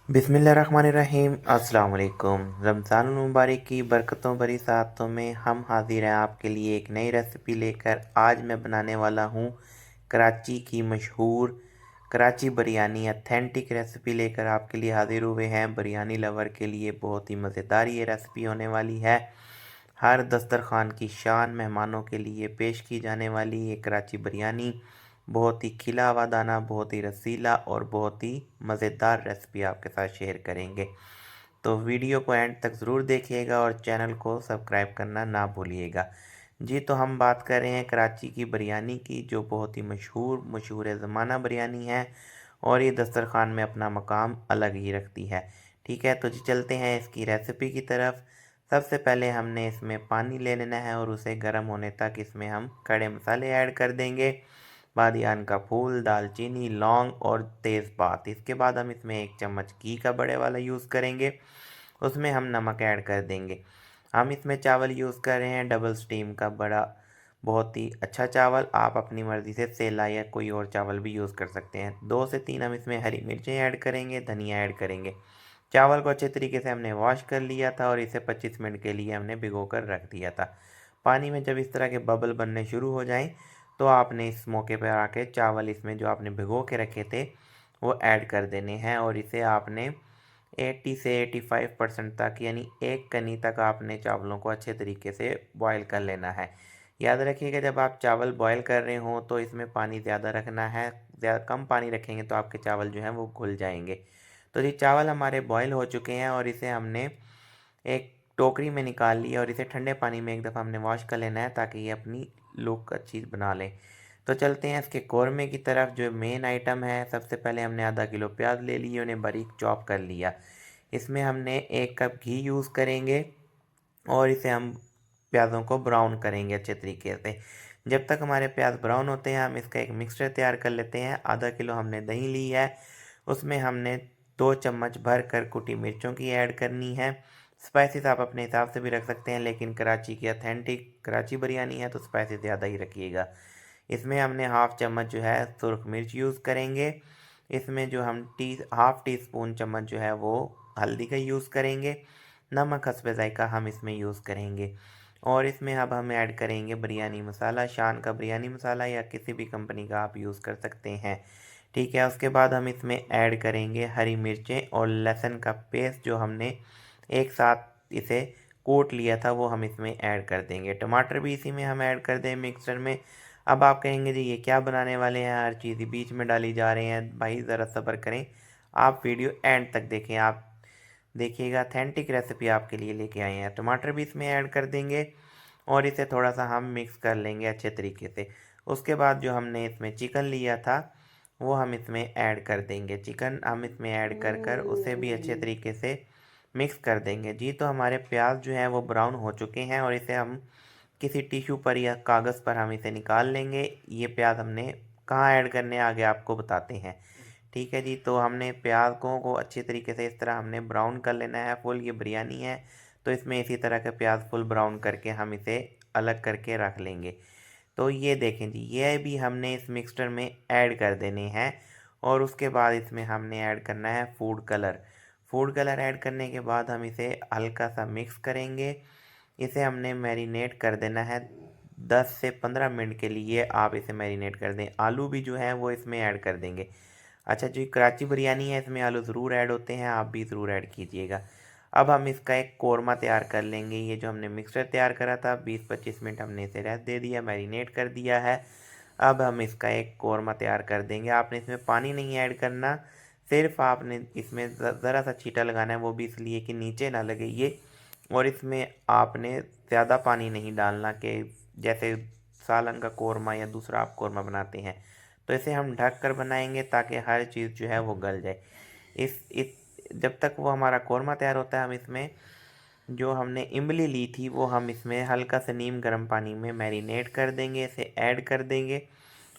बिस्मिल्लाहिर्रहमानिर्रहीम अस्सलाम वालेकुम। रमज़ानुल मुबारक की बरकतों भरी सातों में हम हाजिर हैं आपके लिए एक नई रेसिपी लेकर। आज मैं बनाने वाला हूँ कराची की मशहूर कराची बिरयानी। ऑथेंटिक रेसिपी लेकर आपके लिए हाजिर हुए हैं। बिरयानी लवर के लिए बहुत ही मज़ेदार ये रेसिपी होने वाली है। हर दस्तरखान की शान मेहमानों के लिए पेश की जाने वाली ये कराची बिरयानी बहुत ही खिला हुआ दाना, बहुत ही रसीला और बहुत ही मज़ेदार रेसिपी आपके साथ शेयर करेंगे। तो वीडियो को एंड तक ज़रूर देखिएगा और चैनल को सब्सक्राइब करना ना भूलिएगा। जी, तो हम बात कर रहे हैं कराची की बिरयानी की, जो बहुत ही मशहूर ज़माना बिरयानी है और ये दस्तरखान में अपना मकाम अलग ही रखती है। ठीक है, तो जी चलते हैं इसकी रेसिपी की तरफ। सबसे पहले हमने इसमें पानी ले लेना है और उसे गर्म होने तक इसमें हम खड़े मसाले ऐड कर देंगे। बादियान का फूल, दालचीनी, लौंग और तेज़पात। इसके बाद हम इसमें 1 चम्मच घी का बड़े वाला यूज़ करेंगे। उसमें हम नमक ऐड कर देंगे। हम इसमें चावल यूज़ कर रहे हैं डबल स्टीम का बड़ा, बहुत ही अच्छा चावल। आप अपनी मर्ज़ी से सेला या कोई और चावल भी यूज़ कर सकते हैं। 2 से 3 हम इसमें हरी मिर्चें ऐड करेंगे, धनिया ऐड करेंगे। चावल को अच्छे तरीके से हमने वॉश कर लिया था और इसे 25 मिनट के लिए हमने भिगो कर रख दिया था। पानी में जब इस तरह के बबल बनने शुरू हो जाएं, तो आपने इस मौके पर आके चावल इसमें जो आपने भिगो के रखे थे वो ऐड कर देने हैं और इसे आपने 80 से 85% तक, यानी 1 कनी तक आपने चावलों को अच्छे तरीके से बॉयल कर लेना है। याद रखिएगा, जब आप चावल बॉयल कर रहे हों तो इसमें पानी ज़्यादा रखना है। ज़्यादा कम पानी रखेंगे तो आपके चावल जो हैं वो घुल जाएंगे। तो ये चावल हमारे बॉयल हो चुके हैं और इसे हमने एक टोकरी में निकाल लिया और इसे ठंडे पानी में एक दफ़ा हमने वॉश कर लेना है ताकि ये अपनी लुक अच्छी बना लें। तो चलते हैं इसके कौरमे की तरफ, जो मेन आइटम है। सबसे पहले हमने आधा किलो प्याज ले लिए, उन्हें बारीक चॉप कर लिया। इसमें हमने 1 कप घी यूज़ करेंगे और इसे हम प्याज़ों को ब्राउन करेंगे अच्छे तरीके से। जब तक हमारे प्याज ब्राउन होते हैं हम इसका एक मिक्सचर तैयार कर लेते हैं। आधा किलो हमने दही ली है, उसमें हमने 2 चम्मच भर कर कुटी मिर्चों की ऐड करनी है। स्पाइसेस आप अपने हिसाब से भी रख सकते हैं, लेकिन कराची की ऑथेंटिक कराची बिरयानी है तो स्पाइसेस ज़्यादा ही रखिएगा। इसमें हमने हाफ़ चम्मच जो है सुरख मिर्च यूज़ करेंगे। इसमें जो हम हाफ़ टी स्पून चम्मच जो है वो हल्दी का यूज़ करेंगे। नमक हस्बे ज़ायक़ा हम इसमें यूज़ करेंगे और इसमें अब हम ऐड करेंगे बिरयानी मसाला। शान का बिरयानी मसाला या किसी भी कंपनी का आप यूज़ कर सकते हैं। ठीक है, उसके बाद हम इसमें ऐड करेंगे हरी मिर्चें और लहसुन का पेस्ट, जो हमने एक साथ इसे कूट लिया था वो हम इसमें ऐड कर देंगे। टमाटर भी इसी में हम ऐड कर दें मिक्सचर में। अब आप कहेंगे जी ये क्या बनाने वाले हैं, हर चीज़ ही बीच में डाली जा रहे हैं। भाई ज़रा सब्र करें, आप वीडियो एंड तक देखें। आप देखिएगा, ऑथेंटिक रेसिपी आपके लिए लेके आए हैं। टमाटर भी इसमें ऐड कर देंगे और इसे थोड़ा सा हम मिक्स कर लेंगे अच्छे तरीके से। उसके बाद जो हमने इसमें चिकन लिया था वो हम इसमें ऐड कर देंगे। चिकन हम इसमें ऐड कर कर उसे भी अच्छे तरीके से मिक्स कर देंगे। जी, तो हमारे प्याज जो हैं वो ब्राउन हो चुके हैं और इसे हम किसी टिश्यू पर या कागज़ पर हम इसे निकाल लेंगे। ये प्याज हमने कहाँ ऐड करने आगे आपको बताते हैं। ठीक है जी, तो हमने प्याज़ों को अच्छी तरीके से इस तरह हमने ब्राउन कर लेना है फुल। ये बिरयानी है तो इसमें इसी तरह के प्याज फुल ब्राउन करके हम इसे अलग करके रख लेंगे। तो ये देखें जी, ये भी हमने इस मिक्सचर में ऐड कर देने हैं और उसके बाद इसमें हमने ऐड करना है food colour. Food colour add करने के बाद हम इसे हल्का सा मिक्स करेंगे। इसे हमने मैरिनेट कर देना है 10 से 15 मिनट के लिए। आप इसे मैरिनेट कर दें। आलू भी जो है वो इसमें ऐड कर देंगे। अच्छा जी, कराची बिरयानी है, इसमें आलू ज़रूर ऐड होते हैं, आप भी ज़रूर ऐड कीजिएगा। अब हम इसका एक कोरमा तैयार कर लेंगे। ये जो हमने मिक्सचर तैयार करा था 20-25 मिनट हमने इसे रेस्ट दे दिया, मैरिनेट कर दिया है। अब हम इसका एक कोरमा तैयार कर देंगे। आपने इसमें पानी नहीं ऐड करना, सिर्फ आपने इसमें ज़रा सा छींटा लगाना है, वो भी इसलिए कि नीचे ना लगे ये। और इसमें आपने ज़्यादा पानी नहीं डालना कि जैसे सालन का कोरमा या दूसरा आप कोरमा बनाते हैं। तो इसे हम ढक कर बनाएंगे ताकि हर चीज़ जो है वो गल जाए। इस जब तक वो हमारा कोरमा तैयार होता है, हम इसमें जो हमने इमली ली थी वो हम इसमें हल्का सा नीम गर्म पानी में मैरिनेट कर देंगे, इसे ऐड कर देंगे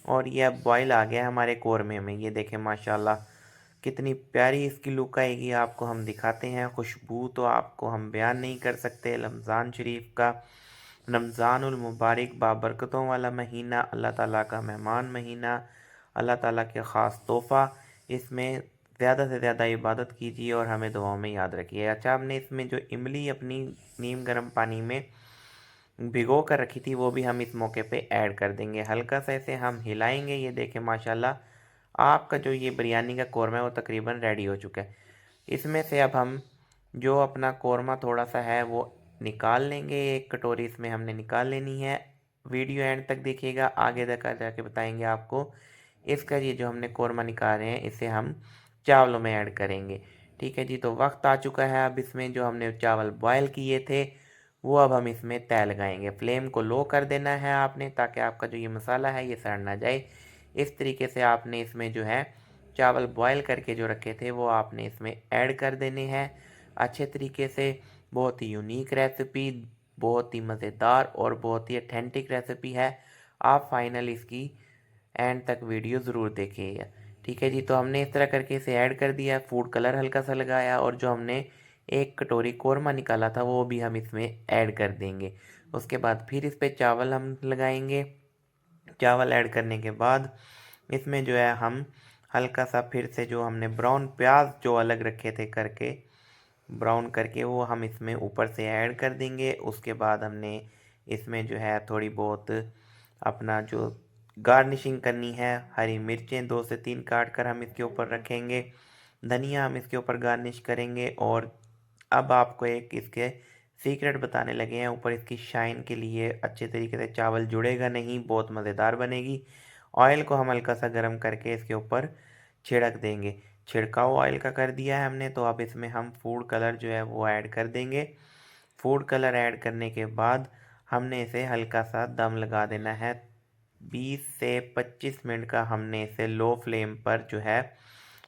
और ये अब बॉयल आ गया हमारे कोरमे में। ये देखें माशाल्लाह कितनी प्यारी इसकी लुक आएगी, आपको हम दिखाते हैं। खुशबू तो आपको हम बयान नहीं कर सकते। रमज़ान शरीफ का, रमज़ानुल मुबारक बाबरकतों वाला महीना, अल्लाह ताला का मेहमान महीना, अल्लाह ताला के ख़ास तोहफ़ा। इसमें ज़्यादा से ज़्यादा इबादत कीजिए और हमें दुआओं में याद रखिए। अच्छा, हमने इसमें जो इमली अपनी नीम गर्म पानी में भिगो कर रखी थी वो भी हम इस मौके पे ऐड कर देंगे। हल्का सा इसे हम हिलाएंगे। ये देखें माशाल्लाह आपका जो ये बिरयानी का कौरमा है वो तकरीबन रेडी हो चुका है। इसमें से अब हम जो अपना कौरमा थोड़ा सा है वो निकाल लेंगे। एक कटोरी इसमें हमने निकाल लेनी है। वीडियो एंड तक देखिएगा, आगे तक जाके बताएंगे आपको। इसका ये जो हमने कौरमा निकाल रहे हैं इसे हम चावलों में ऐड करेंगे। ठीक है जी, तो वक्त आ चुका है अब इसमें जो हमने चावल बॉयल किए थे वो अब हम इसमें तय लगाएंगे। फ्लेम को लो कर देना है आपने, ताकि आपका जो ये मसाला है ये सड़ ना जाए। इस तरीके से आपने इसमें जो है चावल बॉयल करके जो रखे थे वो आपने इसमें ऐड कर देने हैं अच्छे तरीके से। बहुत ही यूनिक रेसिपी, बहुत ही मज़ेदार और बहुत ही अथेंटिक रेसिपी है। आप फाइनल इसकी एंड तक वीडियो ज़रूर देखिएगा। ठीक है जी, तो हमने इस तरह करके इसे ऐड कर दिया। फूड कलर हल्का सा लगाया और जो हमने एक कटोरी कौरमा निकाला था वो भी हम इसमें ऐड कर देंगे। उसके बाद फिर इस पे चावल हम लगाएंगे। चावल ऐड करने के बाद इसमें जो है हम हल्का सा फिर से जो हमने ब्राउन प्याज जो अलग रखे थे करके ब्राउन करके वो हम इसमें ऊपर से ऐड कर देंगे। उसके बाद हमने इसमें जो है थोड़ी बहुत अपना जो गार्निशिंग करनी है, हरी मिर्चें 2 से 3 काट कर हम इसके ऊपर रखेंगे। धनिया हम इसके ऊपर गार्निश करेंगे। और अब आपको एक इसके सीक्रेट बताने लगे हैं। ऊपर इसकी शाइन के लिए अच्छे तरीके से चावल जुड़ेगा नहीं, बहुत मज़ेदार बनेगी। ऑयल को हम हल्का सा गर्म करके इसके ऊपर छिड़क देंगे। छिड़काव ऑयल का कर दिया है हमने, तो अब इसमें हम फूड कलर जो है वो ऐड कर देंगे। फूड कलर ऐड करने के बाद हमने इसे हल्का सा दम लगा देना है। 20 से 25 मिनट का हमने इसे लो फ्लेम पर जो है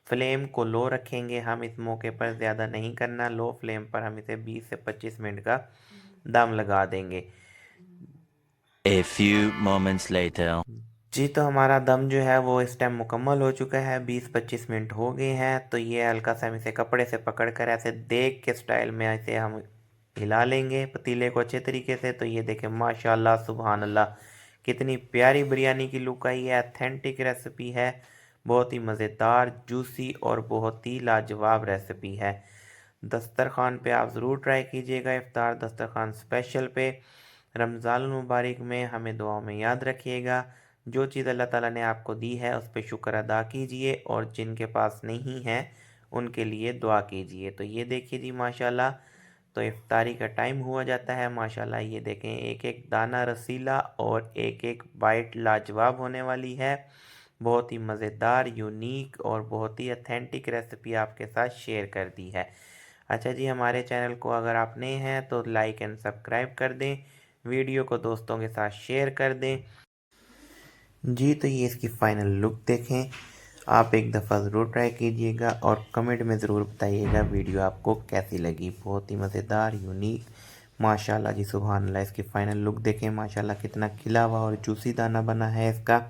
फ्लेम को लो रखेंगे हम इस मौके पर, ज़्यादा नहीं करना। लो फ्लेम पर हम इसे 20 से 25 मिनट का दम लगा देंगे। A few moments later. जी, तो हमारा दम जो है वो इस टाइम मुकम्मल हो चुका है। 20-25 मिनट हो गए हैं। तो ये हल्का सा हम इसे कपड़े से पकड़ कर ऐसे देख के स्टाइल में इसे हम हिला लेंगे पतीले को अच्छे तरीके से। तो ये देखें माशाल्लाह सुभान अल्लाह, कितनी प्यारी बिरयानी की लुक आई है। अथेंटिक रेसिपी है, बहुत ही मज़ेदार, जूसी और बहुत ही लाजवाब रेसिपी है। दस्तरखान पे आप ज़रूर ट्राई कीजिएगा। इफ्तार दस्तरखान स्पेशल पे रमज़ान मुबारक में हमें दुआओं में याद रखिएगा। जो चीज़ अल्लाह ताला ने आपको दी है उस पे शुक्र अदा कीजिए और जिनके पास नहीं है उनके लिए दुआ कीजिए। तो ये देखिए जी माशाल्लाह, तो इफ्तारी का टाइम हुआ जाता है। माशाल्लाह ये देखें, एक एक दाना रसीला और एक एक बाइट लाजवाब होने वाली है। बहुत ही मज़ेदार, यूनिक और बहुत ही अथेंटिक रेसिपी आपके साथ शेयर कर दी है। अच्छा जी, हमारे चैनल को अगर आप नए हैं तो लाइक एंड सब्सक्राइब कर दें, वीडियो को दोस्तों के साथ शेयर कर दें। जी, तो ये इसकी फ़ाइनल लुक देखें। आप एक दफ़ा ज़रूर ट्राई कीजिएगा और कमेंट में ज़रूर बताइएगा वीडियो आपको कैसी लगी। बहुत ही मज़ेदार, यूनिक, माशाल्लाह जी सुभान अल्लाह। इसकी फ़ाइनल लुक देखें माशाल्लाह, कितना खिला हुआ और जूसी दाना बना है इसका,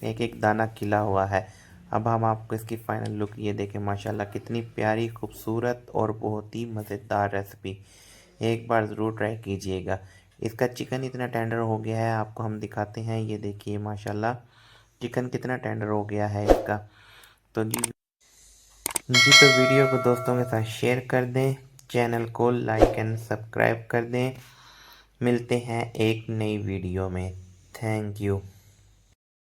एक एक दाना खिला हुआ है। अब हम आपको इसकी फ़ाइनल लुक ये देखें माशाल्लाह, कितनी प्यारी, खूबसूरत और बहुत ही मज़ेदार रेसिपी। एक बार ज़रूर ट्राई कीजिएगा। इसका चिकन इतना टेंडर हो गया है, आपको हम दिखाते हैं। ये देखिए माशाल्लाह, चिकन कितना टेंडर हो गया है इसका। तो तो वीडियो को दोस्तों के साथ शेयर कर दें, चैनल को लाइक एंड सब्सक्राइब कर दें। मिलते हैं एक नई वीडियो में। Thank you.